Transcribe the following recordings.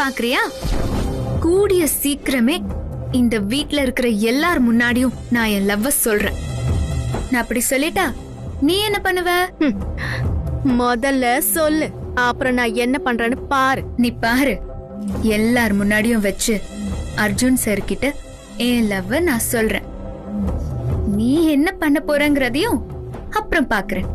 பாக்குறியா? கூடிய சீக்கிரமே இந்த வீட்ல இருக்கிற எல்லார் முன்னாடியும் நான் என் லவ்வ சொல்றேன். நான் அப்படி சொல்லிட்டா நீ என்ன பண்ணுவ? முதல்ல சொல்லு, அப்புறம் நான் என்ன பண்றேன்னு பாரு. நீ பாரு, எல்லார் முன்னாடியும் வச்சு அர்ஜுன் சார் கிட்ட என் லவ்வ நான் சொல்றேன். நீ என்ன பண்ண போறங்கிறதையும் அப்புறம் பாக்குறேன்.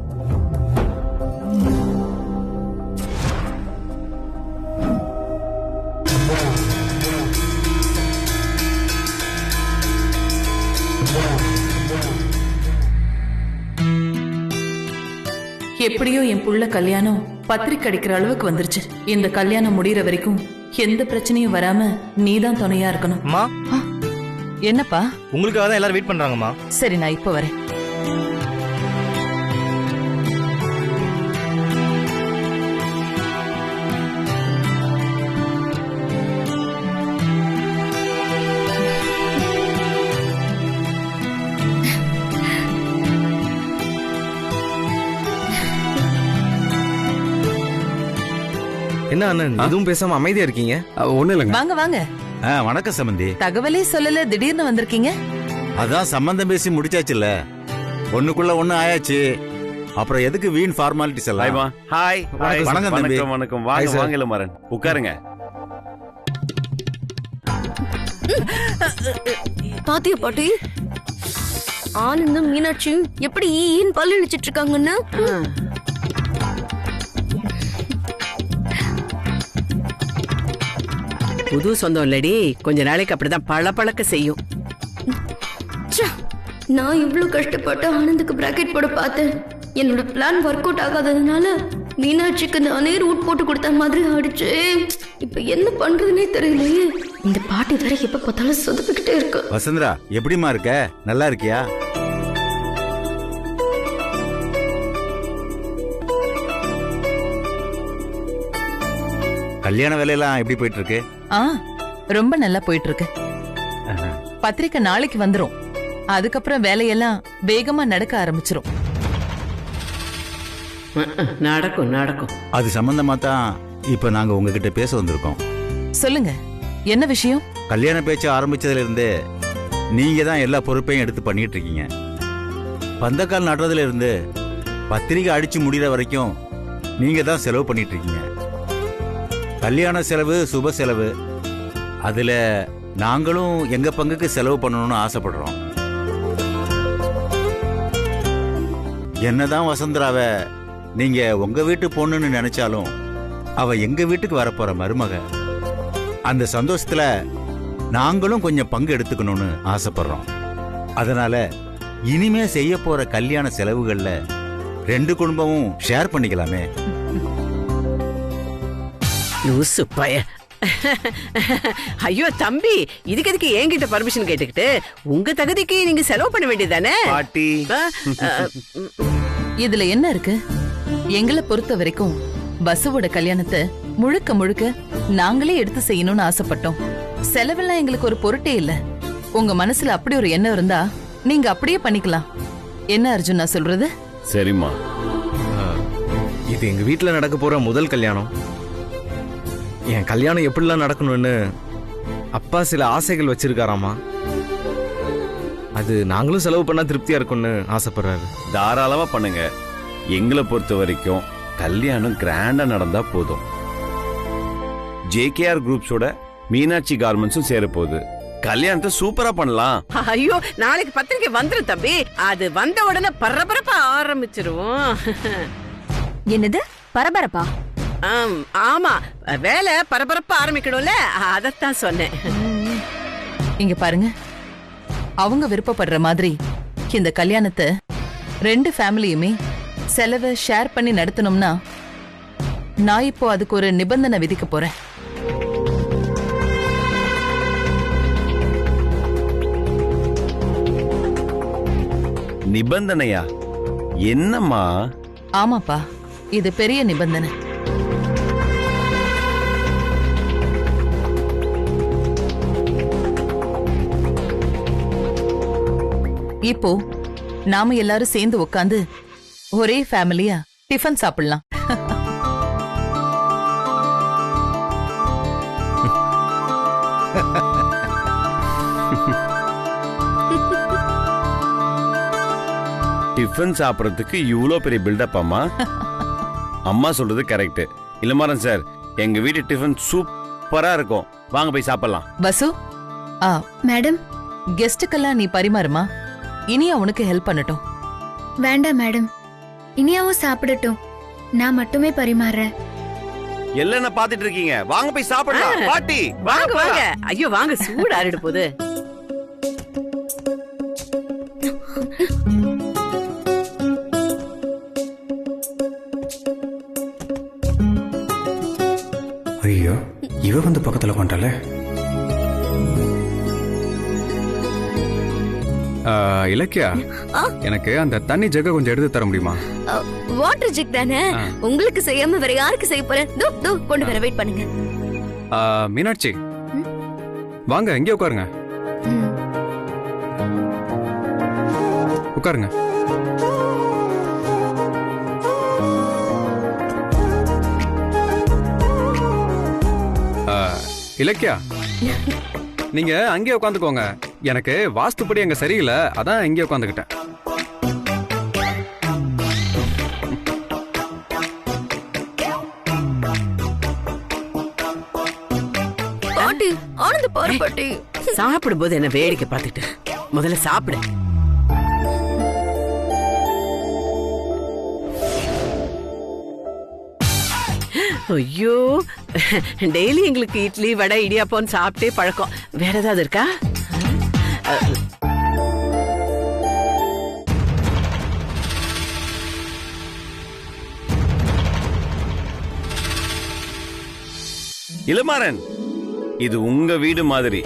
எப்படியோ என் புள்ள கல்யாணம் பத்திரிக்கை அடிக்கிற அளவுக்கு வந்துருச்சு. இந்த கல்யாணம் முடியற வரைக்கும் எந்த பிரச்சனையும் வராம நீதான் துணையா இருக்கணும். அம்மா, என்னப்பா? உங்களுக்காக தான் எல்லாரும் வெயிட் பண்றாங்கம்மா. சரி, நான் இப்ப வரேன். என்ன அண்ணன் எதுவும் பேசாம அமைதியா இருக்கீங்க? ஒண்ணு இல்லைங்க. வாங்க வாங்க. வணக்கம் சம்பந்தி. தகவலே சொல்லல, திடீர்னு வந்திருக்கீங்க. அதான் சம்பந்தம் பேசி முடிச்சாச்சுல்ல, ஒண்ணுக்குள்ள ஒண்ணு ஆயாச்சு. அப்புறம் எதுக்கு வீண் ஃபார்மாலிட்டிஸ் எல்லாம்? ஹாய். வணக்கம் தம்பி. வணக்கம். வாங்க வாங்க இளமாறன், உட்காருங்க. பாத்தியா பாட்டி, ஆனந்தும் மீனாட்சியும் எப்படி ஈன்னு பல்லு இழிச்சிட்டு இருக்காங்கன்னு. புது சொந்தம் இல்லடி, கொஞ்ச நாளைக்கு அப்படிதான் பழக்க செய்யும். நான் இவ்ளோ கஷ்டப்பட்டு ஆனந்துக்கு பிராக்கெட் போட பார்த்தேன். என்னோட பிளான் ஒர்க் அவுட் ஆகாததுனால மீனாட்சிக்கு நானே ரூட் போட்டு கொடுத்த மாதிரி ஆயிடுச்சு. இப்ப என்ன பண்றதுன்னே தெரியலையே. இந்த பாட்டி வேற எப்ப பார்த்தாலும் சொதப்பிக்கிட்டே இருக்கு. வசந்தரா, எப்படிமா இருக்க? நல்லா இருக்கியா? கல்யாண வேலையெல்லாம் எப்படி போயிட்டு இருக்கு? ரொம்ப நல்லா போயிட்டு இருக்கு. பத்திரிக்கை நாளைக்கு வந்துரும். அதுக்கப்புறம் வேலையெல்லாம் வேகமா நடக்க ஆரம்பிச்சிரும். நடக்கும் நடக்கும். அது சம்பந்தமா தான் இப்ப நாங்க உங்ககிட்ட பேச வந்திருக்கோம். சொல்லுங்க, என்ன விஷயம்? கல்யாண பேச்சு ஆரம்பிச்சதுல இருந்து நீங்க தான் எல்லா பொறுப்பையும் எடுத்து பண்ணிட்டு இருக்கீங்க. பந்தக்கால் நடுறதுல இருந்து பத்திரிக்கை அடிச்சு முடிகிற வரைக்கும் நீங்க தான் செலவு பண்ணிட்டு இருக்கீங்க. கல்யாண செலவு சுப செலவு, அதுல நாங்களும் எங்க பங்குக்கு செலவு பண்ணணும்னு ஆசைப்படுறோம். என்னதான் வசந்தராவ நீங்க உங்க வீட்டு பொண்ணுன்னு நினைச்சாலும் அவ எங்க வீட்டுக்கு வரப்போற மருமக. அந்த சந்தோஷத்துல நாங்களும் கொஞ்சம் பங்கு எடுத்துக்கணும்னு ஆசைப்படுறோம். அதனால இனிமே செய்ய போற கல்யாண செலவுகள்ல 2 குடும்பமும் ஷேர் பண்ணிக்கலாமே. லூசு பய. ஐயோ தம்பி, இதுக்கு எதுக்கு என்கிட்ட பர்மிஷன் கேட்டுக்கிட்டு? உங்க தகுதிக்கு நீங்க செலவு பண்ண வேண்டியதானே பாட்டி. இதுல என்ன இருக்கு? எங்களை பொறுத்த வரைக்கும் பசுவோட கல்யாணத்தை முழுக்க முழுக்க நாங்களே எடுத்து செய்யணும்னு ஆசைப்பட்டோம். செலவெல்லாம் எங்களுக்கு ஒரு பொருட்டே இல்ல. உங்க மனசுல அப்படி ஒரு எண்ணம் இருந்தா நீங்க அப்படியே பண்ணிக்கலாம். என்ன அர்ஜுன் நான் சொல்றது? சரிம்மா. இது எங்க வீட்டுல நடக்க போற முதல் கல்யாணம். என் கல்யாணம் எப்படிலாம் நடக்கணும்னு அப்பா சில ஆசைகள் வச்சிருக்காராமா. அது நாங்களும் செலவு பண்ணா திருப்தியா இருக்கும்னு ஆசைப்படுறாரு. தாராளமா பண்ணுங்க. எங்களை பொறுத்த வரைக்கும் கல்யாணம் கிராண்டா நடந்தா போதும். JKR குரூப்ஸோட மீனாட்சி கார்மெண்ட்ஸும் சேர போகுது. கல்யாணத்தை சூப்பரா பண்ணலாம். ஐயோ, நாளைக்கு பத்திரிக்கை வந்துரும் தம்பி. அது வந்த உடனே பரபரப்பா ஆரம்பிச்சிருவோம். என்னது பரபரப்பா? ஆமா, வேலை பரபரப்பா ஆரம்பிக்கணும்ல, அதத்தான் சொன்னேன். இங்க பாருங்க, அவங்க விருப்பப்படுற மாதிரி இந்த கல்யாணத்தை 2 ஃபேமிலியுமே செலவை ஷேர் பண்ணி நடத்தணும்னா நான் இப்போ அதுக்கு ஒரு நிபந்தனை விதிக்க போறேன். நிபந்தனையா? என்னம்மா? ஆமாப்பா, இது பெரிய நிபந்தனை. இப்போ நாம எல்லாரும் சேர்ந்து உட்காந்து ஒரே ஃபேமிலியா டிஃபன் சாப்பிடலாம். டிஃபன் சாப்பிடறதுக்கு இவ்ளோ பெரிய பில்டப் அம்மா. அம்மா சொல்றது கரெக்ட். இளமாறன் சார், எங்க வீட்டு டிஃபன் சூப்பரா இருக்கும், வாங்க போய் சாப்பிடலாம். வசு, மேடம். கெஸ்டுக்கெல்லாம் நீ பரிமாறுமா, இனியா உனக்கு ஹெல்ப் பண்ணட்டும். வேண்டாம் மேடம், இனியாவும் சாப்பிடட்டும், நான் மட்டுமே பரிமாறுறேன். எல்லாம் பாத்துட்டு இருக்கீங்க, வாங்க போய் சாப்பிடலாம். பாட்டி வாங்க வாங்க. ஐயோ வாங்க, சூடு ஆறிடு போகுது. ஐயோ, இவ வந்து பக்கத்துல கொண்டால. இலக்கியா, எனக்கு அந்த தண்ணி ஜக்க கொஞ்சம் எடுத்து தர முடியுமா? வாட்டர் ஜிக் தானே, உங்களுக்கு செய்யாம வேற யாருக்கு செய்ய போறேன்? தோ கொண்டு வர, வெயிட் பண்ணுங்க. மீனாட்சி, வாங்க இங்கே உட்காருங்க. உட்காருங்க. இலக்கியா, நீங்க அங்கே உட்காந்துக்கோங்க. எனக்கு வாஸ்துப்படி அங்க சரியில்லை, அதான் இங்கே உட்காந்துக்கிட்டேன். பாட்டி, ஆனந்த பாரு பாட்டி. சாப்பிடும் போது என்ன வேடிக்கை பார்த்துட்டு முதல்ல சாப்பிடு. ஐயோ, டெய்லி எங்களுக்கு இட்லி வடை இடியாப்பம் சாப்பிட்டே பழக்கம். வேற ஏதாவது இருக்கா? இளமாறன், இது உங்க வீடு மாதிரி,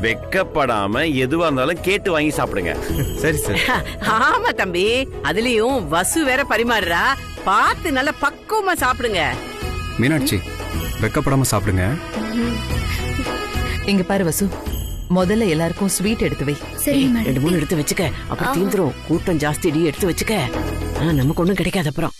வெக்கப்படாம எதுவா இருந்தாலும் கேட்டு வாங்கி சாப்பிடுங்க. சரி சார். ஆமா தம்பி, அதுலயும் வசு வேற பரிமாறுறா, பார்த்து நல்லா பக்குவமா சாப்பிடுங்க. மீனாட்சி, வெக்கப்படாம சாப்பிடுங்க. இங்க பாரு வசு, முதல்ல எல்லாருக்கும் ஸ்வீட் எடுத்து வை. சரி மேடம். 2 3 எடுத்து வச்சுக்க, அப்புறம் தீந்துரும். கூட்டம் ஜாஸ்தி, எடுத்து வச்சுக்க, நமக்கு ஒண்ணும் கிடைக்காது அப்புறம்.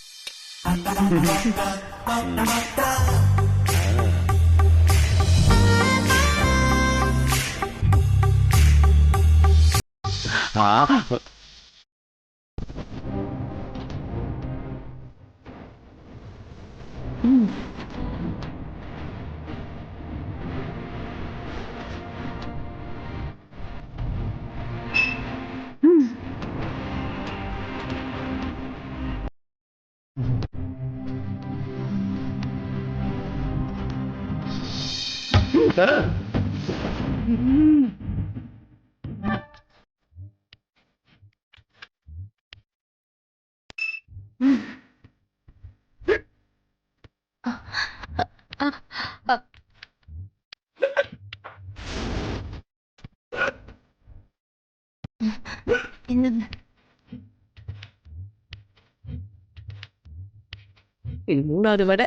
இது 3வது வடை.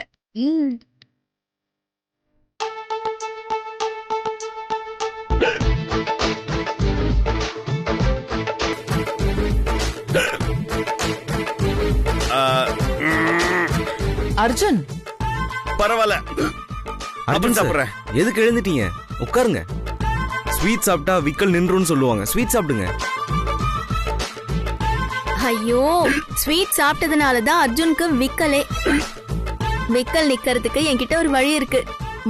அர்ஜுன், பரவாயில்ல, அர்ஜுன் சாப்பிடுறேன். எதுக்கு எழுந்துட்டீங்க? உட்காருங்க. ஸ்வீட் சாப்பிட்டா விக்கல் நின்றுன்னு சொல்லுவாங்க, ஸ்வீட் சாப்பிடுங்க. ஐயோ, ஸ்வீட் சாப்பிட்டதுனாலதான் அர்ஜுனுக்கு விக்கலே. விக்கல் நிக்கிறதுக்கு என்கிட்ட ஒரு வழி இருக்கு.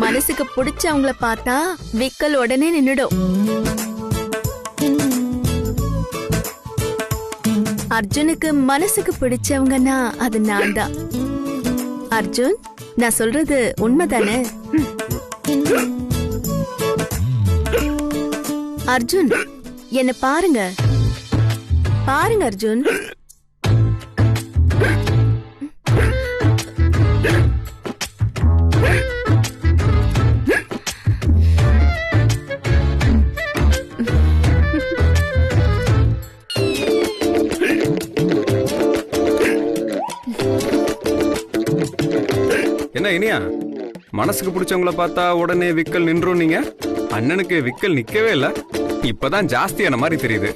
மனசுக்கு பிடிச்சவங்கள பார்த்தா விக்கல் உடனே நின்னுடும். அர்ஜுனுக்கு மனசுக்கு பிடிச்சவங்கன்னா அது நான் தான். அர்ஜுன், நான் சொல்றது உண்மைதானே? அர்ஜுன், என்ன பாருங்க. பாருங்க அர்ஜுன். என்ன இனியா, மனசுக்கு பிடிச்சவங்கள பார்த்தா உடனே விக்கல் நின்றும். நீங்க அண்ணனுக்கு விக்கல் நிக்கவே இல்ல, இப்பதான் ஜாஸ்தியான மாதிரி தெரியுது.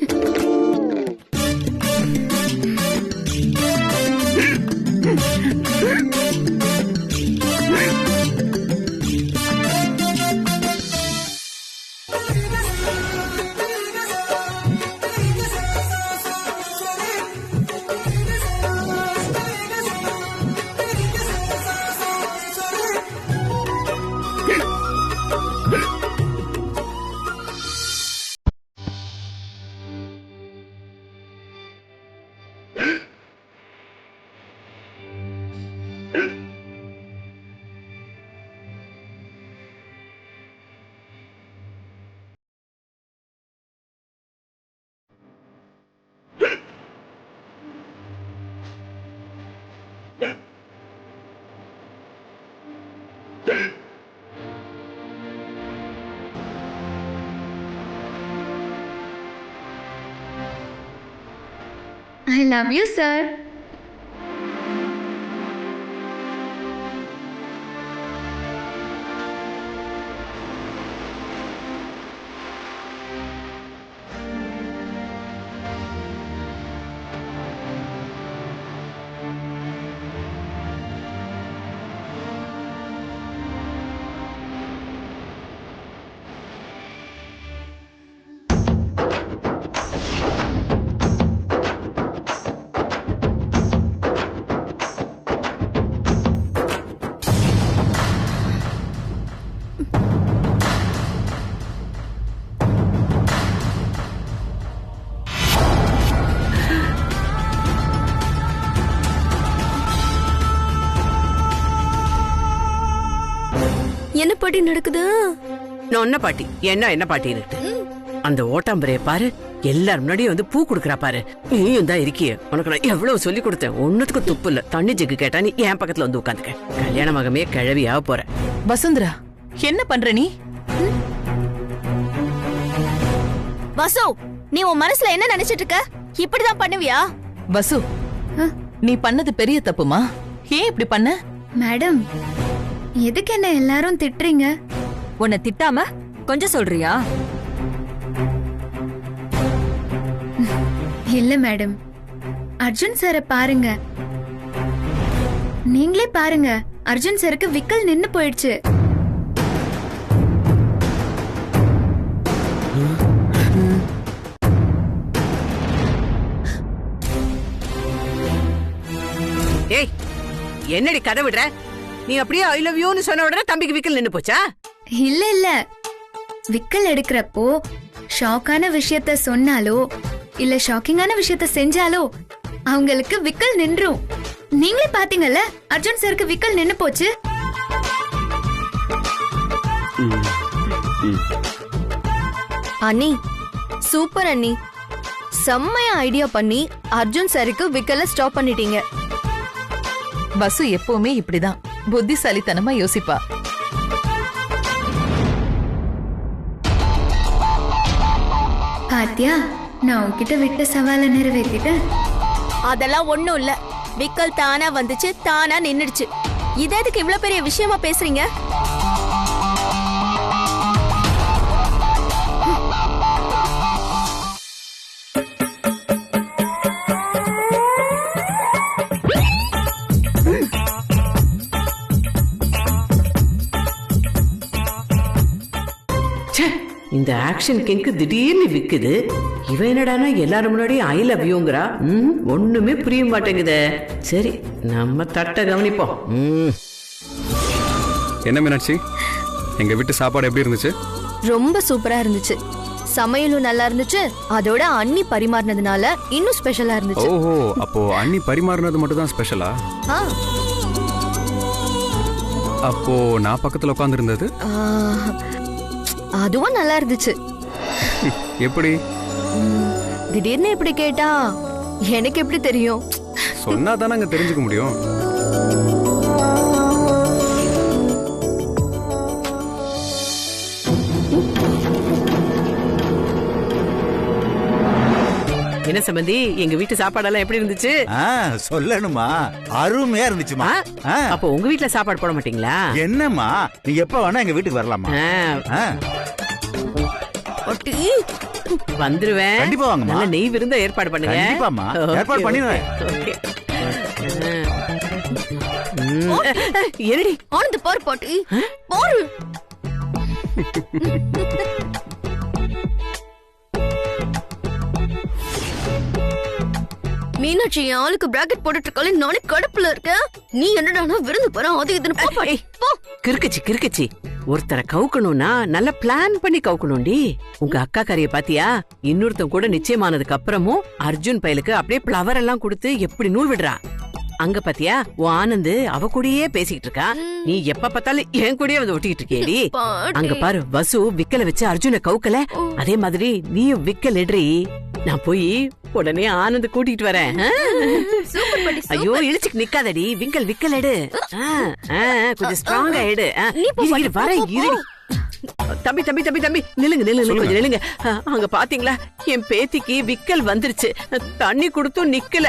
I love you sir. என்ன பாட்டி நடக்குது? நொன்ன பாட்டி என்ன பாட்டி இருக்கு? அந்த ஓட்டாம்பரைய பாரு, எல்லாரும் முன்னாடியும் வந்து பூ குடுக்கறா பாரு. நீயும் தான் இருக்கிய, உனக்கு நான் எவ்வளவு சொல்லி கொடுத்தேன், ஒன்னுத்துக்கு துப்பு இல்ல. தண்ணி ஜெக்கு கேட்டா நீ என் பக்கத்துல வந்து உட்காந்துக்க. கல்யாணமாகமே கிழவியாக போற. வசுந்தரா, என்ன பண்ற நீ? வசு, நீ உன் மனசுல என்ன நினைச்சிட்டு இருக்க? இப்படிதான் பண்ணுவியா? வசு, நீ பண்ணது பெரிய தப்புமா. ஏன் இப்படி பண்ண? மேடம், எதுக்கு என்ன எல்லாரும் திட்டுறீங்க? உன்னை திட்டாம கொஞ்சம் சொல்றியா? இல்ல மேடம், அர்ஜுன் சாரை பாருங்க. நீங்களே பாருங்க, அர்ஜுன் சாருக்கு விக்கல் நின்னு போயிடுச்சு. ஏய், என்னடி கதை விடுற? நீ அப்படியே ஐ லவ் யூன்னு சொன்ன உடனே தம்பிக்கு விக்கல் நின்னு போச்சா? இல்ல இல்ல, விக்கல் எடுக்கிறப்போ ஷாக்கான விஷயத்த சொன்னாலோ இல்ல ஷாக்கிங்கான விஷயத்த செஞ்சாலோ அவங்களுக்கு விக்கல் நின்றும். நீங்களே பாத்தீங்கல்ல, அர்ஜுன் சாருக்கு விக்கல் நின்னு போச்சு. அண்ணி, சூப்பர் அண்ணி. செம்மையா ஐடியா பண்ணி அர்ஜுன் சாருக்கு விக்கல ஸ்டாப் பண்ணிட்டீங்க. வசு எப்பவுமே இப்படிதான் புத்திசாலித்தனமா யோசிப்பா. பாத்தியா, நான் உன்கிட்ட விட்ட சவாலை நிறைவேற்றிட்டேன். அதெல்லாம் ஒண்ணும் இல்ல, விக்கல் தானா வந்துச்சு, தானா நின்னுடுச்சு. இத எதுக்கு இவ்ளோ பெரிய விஷயமா பேசுறீங்க? இந்த ஆக்ஷன் கிங்க்கு திடீர்னு விக்குது. இவன் என்னடானா எல்லாரும் முன்னாடி ஐ லவ் யூங்கறா. ஒண்ணுமே புரிய மாட்டேங்குதே. சரி, நம்ம தட்ட கவனிப்போம். என்ன மீனாட்சி, எங்க வீட்டு சாப்பாடு எப்படி இருந்துச்சு? ரொம்ப சூப்பரா இருந்துச்சு. சமையலும் நல்லா இருந்துச்சு. அதோட அண்ணி பரிமாறினதுனால இன்னும் ஸ்பெஷலா இருந்துச்சு. ஓஹோ, அப்போ அண்ணி பரிமாறினது மட்டும் தான் ஸ்பெஷலா? அப்போ நான் பக்கத்துல உட்கார்ந்து இருந்தது அதுவும் நல்லா இருந்துச்சு. எப்படி? திடீர்னு இப்படி கேட்டா எனக்கு எப்படி தெரியும்? சொன்னா தானே அங்க தெரிஞ்சுக்க முடியும். என்ன சம்பந்தி, எங்க வீட்டு சாப்பாடெல்லாம் எப்படி இருந்துச்சு? சொல்லணுமா? அருமையா இருந்துச்சுமா. அப்போ உங்க வீட்டுல சாப்பாடு போட மாட்டீங்களா? என்னம்மா, நீ எப்ப வேணா எங்க வீட்டுக்கு வரலாமா? வந்துருவேன். கண்டிப்பா வாங்கம்மா. நல்ல நெய் விருந்த ஏற்பாடு பண்ணுங்க. கண்டிப்பாம்மா, ஏற்பாடு பண்ணிடுவேன். என்னடி ஆனந்த் பாரு பாட்டி, பாரு. மீனாட்சி என் ஆளுக்கு பிராக்கெட் போட்டுட்டு இருக்காளே, நானே கடுப்புல இருக்கேன். நீ என்னடா விருந்து போற, அது இதுன்னு போ பாட்டி, போ. கிறுக்குச்சி ஒருத்தரை கவுக்கணும்னா நல்ல பிளான் பண்ணி கவுக்கணும்டி. உங்க அக்கா காரிய பாத்தியா? இன்னொருத்தன் கூட நிச்சயமானதுக்கு அப்புறமும் அர்ஜுன் பயலுக்கு அப்படியே பிளவர் எல்லாம் கொடுத்து எப்படி நூல் விடுறா. அங்க பாத்தியா, உன் ஆனந்த் அவ கூடயே பேசிக்கிட்டு இருக்கா. நீ எப்ப பார்த்தாலும் என் கூடயே வந்து ஒட்டிக்கிட்டு இருக்கேடி. அங்க பாரு, வசு விக்கல வச்சு அர்ஜுனை கவுக்கல, அதே மாதிரி நீயும் விக்கல் எடுறி. நான் போய் உடனே ஆனந்த் கூட்டிட்டு வரேன். ஐயோ, இழிச்சுக்கு நிக்காதடி, விக்கல் எடு. கொஞ்சம் ஸ்ட்ராங்கா எடு. வரேன், இரு. தம்பி தம்பி தம்பி தம்பி நில்லுங்க நில்லுங்க சொல்லுங்க. கொஞ்சம் நில்லுங்க. அங்க பாத்தீங்களா என் பேத்திக்கு விக்கல் வந்துருச்சு. தண்ணி கொடுத்தும் நிக்கல.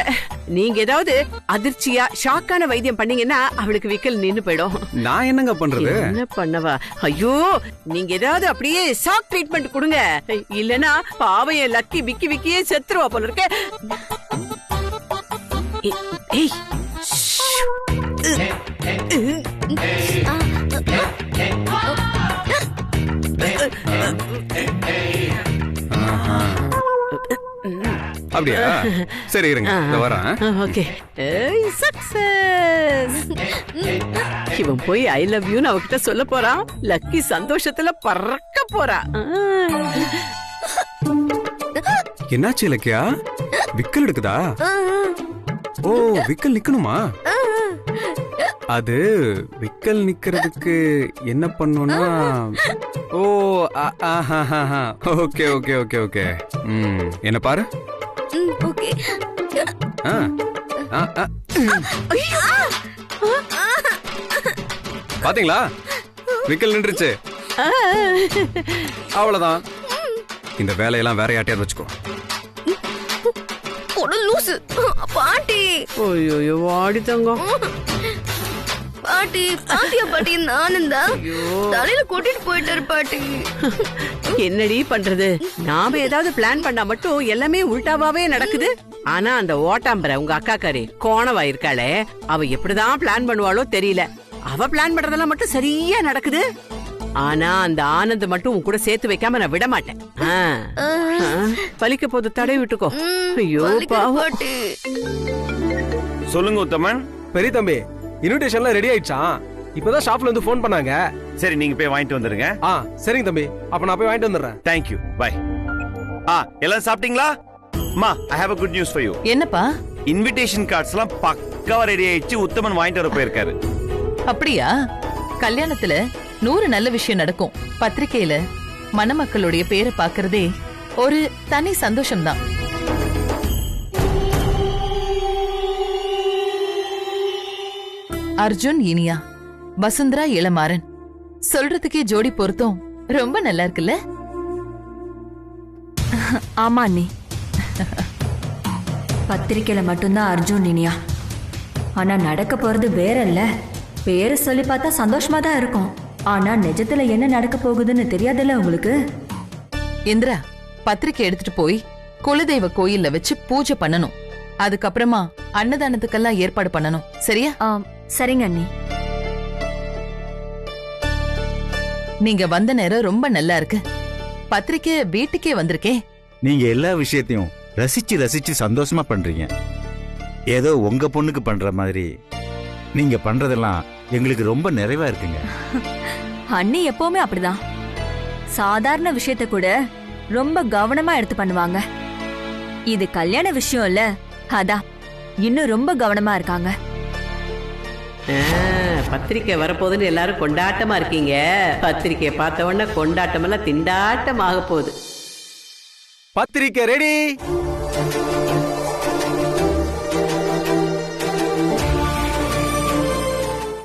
நீங்க ஏதாவது அதிர்ச்சியா ஷாக்கான வைத்தியம் பண்ணீங்கன்னா அவளுக்கு விக்கல் நின்னு போயிடும். நான் என்னங்க பண்றது? என்ன பண்ணவா? ஐயோ நீங்க ஏதாவது அப்படியே ஷாக் ட்ரீட்மெண்ட் கொடுங்க. இல்லனா பாவம் என் லக்கி விக்கி விக்கியே செத்துருவா போல இருக்க. ஏய் அப்படியா? சரி இருங்க, இதோ வரேன். Okay success. இவன் போய் ஐ லவ் யூ அவகிட்ட சொல்ல போறான். லக்கி சந்தோஷத்துல பறக்க போறா. என்னாச்சு இலக்கியா? விக்கல் எடுக்குதா? ஓ, விக்கல் நிக்கணுமா? அது விக்கல் நிக்கிறதுக்கு என்ன பண்ணுனா, ஓ ஓகே ஓகே ஓகே ஓகே. என்ன பாரு. ஓகே. பாத்தீங்களா, விக்கல் நின்றுச்சு. அவ்வளவுதான். இந்த வேலையெல்லாம் வேற யார்ட்டையாவது வச்சுக்கோ. லூசு பாட்டி. ஓய்யோ வாடி தங்கம். பாட்டி பாட்டியா பாட்டி? நானும் தான் தலையில கூட்டிட்டு போயிட்டாரு பாட்டி. என்னடி பண்றது? நாம ஏதாவது பிளான் பண்ணா மட்டும் எல்லாமே உல்டாவாவே நடக்குது. ஆனா அந்த ஓட்டாம்பர உங்க அக்கா காரி கோணவா இருக்காளே, அவ எப்படிதான் பிளான் பண்ணுவாளோ தெரியல. அவ பிளான் பண்றதெல்லாம் மட்டும் சரியா நடக்குது. ஆனா அந்த ஆனந்த் மட்டும் உன் கூட சேர்த்து வைக்காம நான் விட மாட்டேன். பலிக்க போது தடை விட்டுக்கோ. ஐயோ பாவம். சொல்லுங்க உத்தமன். பெரிய தம்பி, இன்விடேஷன்லாம் ரெடி ஆயிடுச்சான். இப்பதான் ஷாப்ல இருந்து ஃபோன் பண்ணாங்க. சரி, நீங்க போய் வாங்கிட்டு வந்துருங்க. சரிங்க தம்பி, அப்ப நான் போய் வாங்கிட்டு வந்துடுறேன். Thank you, bye. எல்லாம் சாப்பிட்டீங்களா? அம்மா, I have a good news for you. என்னப்பா? இன்விடேஷன் கார்ட்ஸ்லாம் பக்காவா ரெடி ஆயிடுச்சு. உத்தமன் வாங்கிட்டு வர போயிருக்காரு. அப்படியா? கல்யாணத்துல 100 நல்ல விஷயம் நடக்கும். பத்திரிக்கையில மணமக்களுடைய பேரை பாக்குறதே ஒரு தனி சந்தோஷம்தான். அர்ஜுன் இனியா, வசுந்தரா இளமாறன். சொல்றதுக்கே ஜோடி பொருத்தம் ரொம்ப நல்லா இருக்குல்ல? ஆமா அண்ணி. பத்திரிக்கையில மட்டும்தான் அர்ஜுன் இனியா, ஆனா நடக்க போறது வேற இல்ல. பேரை சொல்லி பார்த்தா சந்தோஷமா தான் இருக்கும். ஆனா நிஜத்துல என்ன நடக்க போகுதுன்னு தெரியாதுல்ல உங்களுக்கு. இந்திரா, பத்திரிக்கை எடுத்துட்டு போய் குலதெய்வ கோயில்ல வச்சு பூஜை பண்ணணும். அதுக்கப்புறமா அன்னதானத்துக்கெல்லாம் ஏற்பாடு பண்ணணும். சரியா? சரிங்க அண்ணி. நீங்க வந்த நேரம் ரொம்ப நல்லா இருக்கு. பத்திரிக்கை வீட்டுக்கே வந்திருக்கே. நீங்க எல்லா விஷயத்தையும் ரசிச்சு ரசிச்சு சந்தோஷமா பண்றீங்க. ஏதோ உங்க பொண்ணுக்கு பண்ற மாதிரி நீங்க பண்றதெல்லாம் எங்களுக்கு ரொம்ப நிறைவா இருக்குங்க. அண்ணி எப்பவுமே அப்படிதான். சாதாரண விஷயத்த கூட ரொம்ப கவனமா எடுத்து பண்ணுவாங்க. இது கல்யாண விஷயம் இல்ல, அதான் இன்னும் ரொம்ப கவனமா இருக்காங்க. பத்திரிக்கை வரப்போகுதுன்னு எல்லாரும் கொண்டாட்டமா இருக்கீங்க. பத்திரிக்கையை பார்த்த உடனே கொண்டாட்டம் எல்லாம் திண்டாட்டம் ஆக போகுது. பத்திரிக்கை ரெடி.